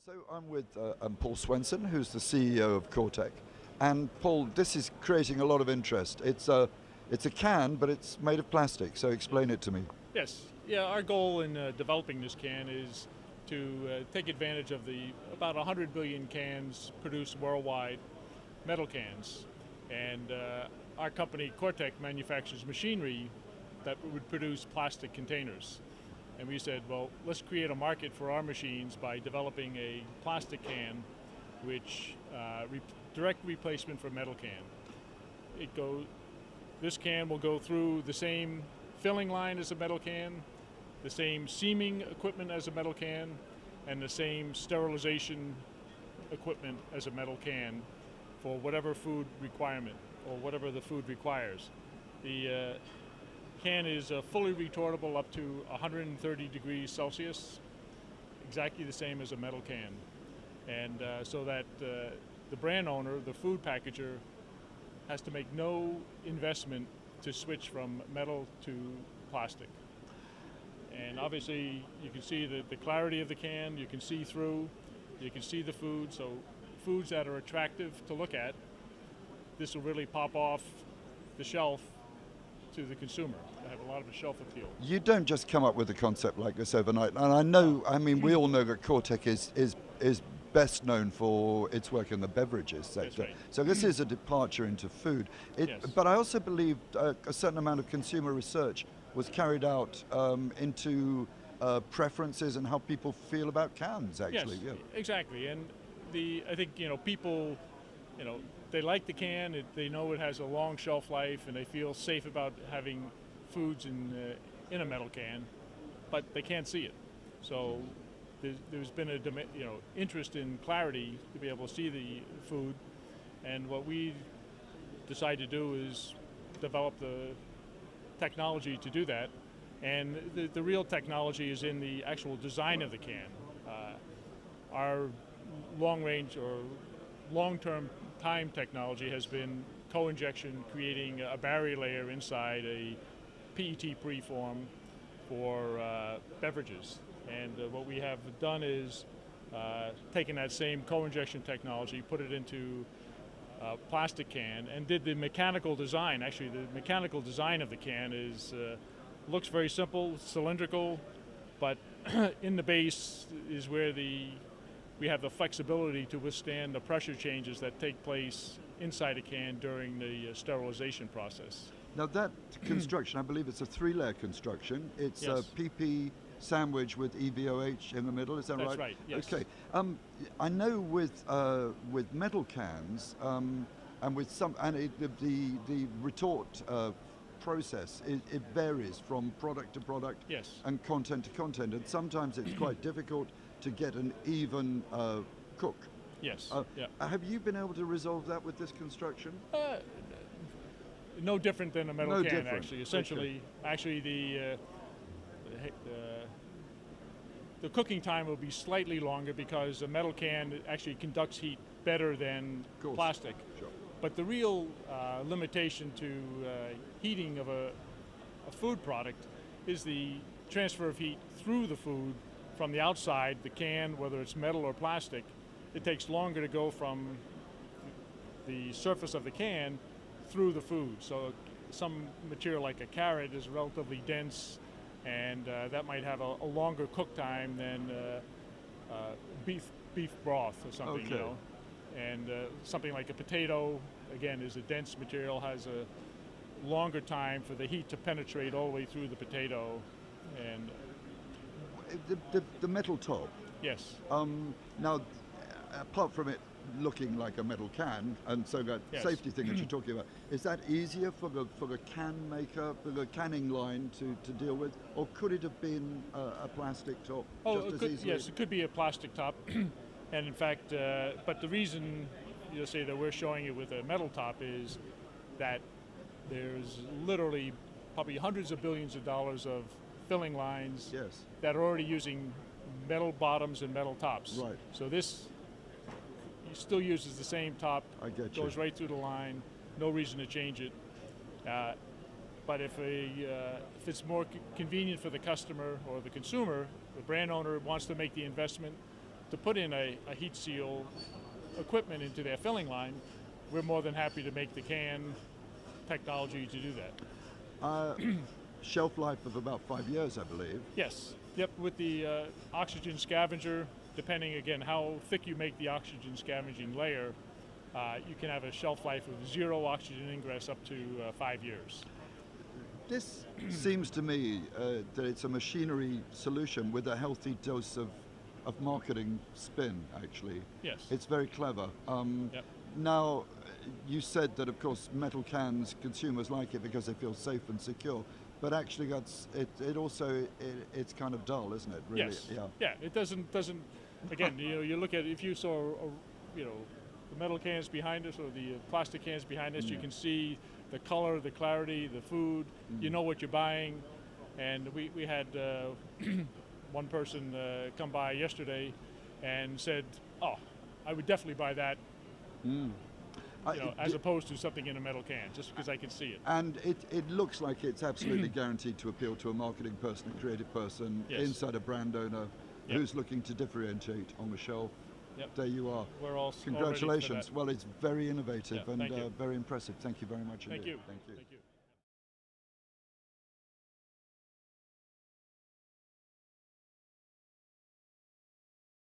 So I'm with Paul Swenson, who's the CEO of Kortec. And Paul, this is creating a lot of interest. It's a can, but it's made of plastic, so explain it to me. Yes, yeah, our goal in developing this can is to take advantage of the about 100 billion cans produced worldwide, metal cans. And our company, Kortec, manufactures machinery that would produce plastic containers. And we said, well, let's create a market for our machines by developing a plastic can, which direct replacement for metal can. This can will go through the same filling line as a metal can, the same seaming equipment as a metal can, and the same sterilization equipment as a metal can for whatever food requirement or whatever the food requires. The can is fully retortable up to 130 degrees Celsius, exactly the same as a metal can. And so that the brand owner, the food packager, has to make no investment to switch from metal to plastic. And obviously you can see the clarity of the can, you can see through, you can see the food, so foods that are attractive to look at, this will really pop off the shelf to the consumer. They have a lot of a shelf appeal. You don't just come up with a concept like this overnight. And I know, I mean, we all know that Kortec is best known for its work in the beverages sector. That's right. So this is a departure into food. Yes. But I also believe a certain amount of consumer research was carried out into preferences and how people feel about cans, actually. Yes, yeah. exactly. And I think people, they like the can. They know it has a long shelf life, and they feel safe about having foods in a metal can, but they can't see it. So there's been a interest in clarity to be able to see the food, and what we decided to do is develop the technology to do that. And the real technology is in the actual design of the can. Our long-range or long-term time technology has been co-injection, creating a barrier layer inside a PET preform for beverages. And what we have done is taken that same co-injection technology, put it into a plastic can, and did the mechanical design. Actually, the mechanical design of the can looks very simple, cylindrical, but in the base is where we have the flexibility to withstand the pressure changes that take place inside a can during the sterilization process. Now that construction, I believe it's a 3-layer construction. It's Yes. a PP sandwich with EVOH in the middle, is that right? That's right, yes. Okay. I know with metal cans and with the retort process, it varies from product to product. Yes. And content to content, and sometimes it's quite difficult to get an even cook. Yes. Yeah. Have you been able to resolve that with this construction? No different than a metal No can, different. actually. Essentially, actually the cooking time will be slightly longer because a metal can actually conducts heat better than plastic. Sure. But the real limitation to heating of a food product is the transfer of heat through the food from the outside, the can, whether it's metal or plastic. It takes longer to go from the surface of the can through the food. So some material like a carrot is relatively dense, and that might have a longer cook time than beef broth or something. Okay. And something like a potato, again, is a dense material, has a longer time for the heat to penetrate all the way through the potato. And the metal top. yes. Now, apart from it looking like a metal can, and so that Yes. safety thing that you're talking about, is that easier for the can maker, for the canning line to deal with, or could it have been a plastic top just as easily? Yes, it could be a plastic top. And in fact, but the reason you'll say that we're showing it with a metal top is that there's literally probably hundreds of billions of dollars of filling lines Yes. that are already using metal bottoms and metal tops. Right. So this still uses the same top, I get you. goes right through the line, no reason to change it. But if it's more convenient for the customer or the consumer, the brand owner wants to make the investment to put in a heat seal equipment into their filling line, we're more than happy to make the can technology to do that. Shelf life of about 5 years, I believe. Yes. Yep. With the oxygen scavenger, depending again how thick you make the oxygen scavenging layer, you can have a shelf life of 0 oxygen ingress up to 5 years. This seems to me that it's a machinery solution with a healthy dose of marketing spin, actually. Yes. It's very clever. Yep. Now, you said that, of course, metal cans, consumers like it because they feel safe and secure, but actually it's kind of dull, isn't it, really? Yes. Yeah. Yeah, it doesn't, again, you look at, if you saw, the metal cans behind us or the plastic cans behind us, you can see the color, the clarity, the food, you know what you're buying. And we had one person come by yesterday and said, oh, I would definitely buy that, as opposed to something in a metal can, just because I can see it. And it looks like it's absolutely guaranteed to appeal to a marketing person, a creative person, Yes. inside a brand owner who's looking to differentiate on the shelf. Yep. There you are. We're all Congratulations. All ready for that. Well, it's very innovative and thank you. very impressive. Thank you very much indeed. Thank you. Thank you. Thank you.